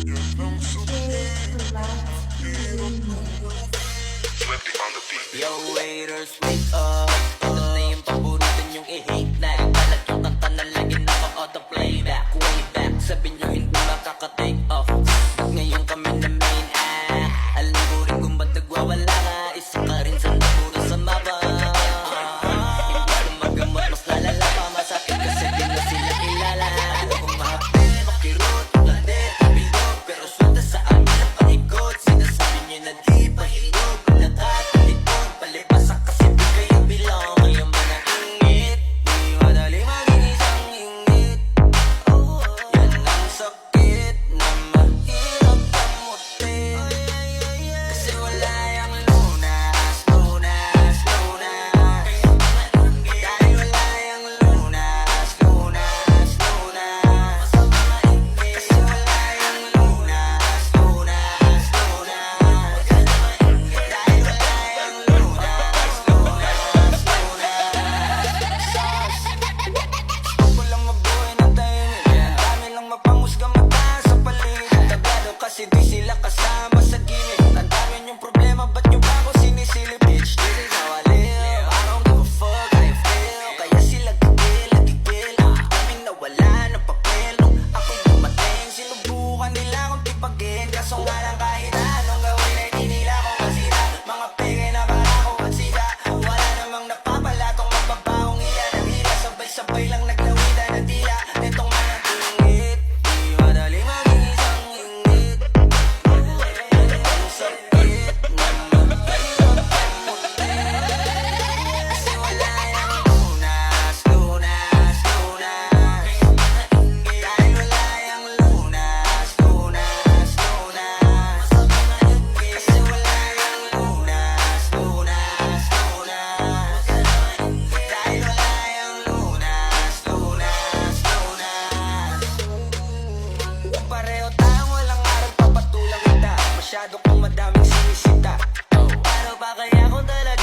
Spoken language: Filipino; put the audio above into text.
Yo, waiters, wake up. Ito na yung paborito nyong i-hate na. Kalat yung kanta na lagi naka-auto-playback. Way back, sabi nyo hindi makaka-take off. Ba't ngayon kami na main alam ko rin kung ba't nagwawala ka. Isa ka rin sa napuro sa mapa. Hindi ko magamot, mas lalala pa. Masakit kasi di na sila kilala. Kung mahapin, makirot, lande, bilog. Pero swelta sa amin ang paikot. Sinasabi nyo na di pa hilog. Pinatalikod, palipasak kasi di kayo bilong. Ngayon ba naingit? Di madali maging isang ingit. Yan ang sakit na mahirap kamutin. Kasi wala yung lunas, lunas, lunas. Dahil wala yung lunas, lunas, lunas. Kasi wala yung lunas, lunas, lunas. Dahil wala yung lunas, lunas, lunas. Gusto lang mabuhay ng tahimik. Ang dami lang mapanghusga mata sa paligid. Tablado kasi di sila kasama sa gimmick. Ang dami niyong problema, ba't niyo ba ako sinisilip? Bitch, this is how I live. I don't give a fuck how you feel. Kaya sila gigil. Kaming nawala ng papel nung ako'y dumating. Sinubukan nila akong tipagin. Kaso nga lang kahit anong gawin ay di nila ako masira. Mga peke na barako at sira. Wala namang napapalatong mababaong iyan. Ang hila sabay-sabay lang naglawitan ng tila. Netong mga tingit, di madali maging isang ingit. Ang sakit na mahirap kamutin. Kasi wala yung lunas, lunas, lunas. Dahil wala yung lunas, lunas, lunas. Kasi wala yung lunas, lunas, lunas. Dahil wala yung lunas, lunas, lunas. Kung pareho tayong walang aral, papatulang kita. Masyado kong madaming sinisita. Paano pa kaya kung talaga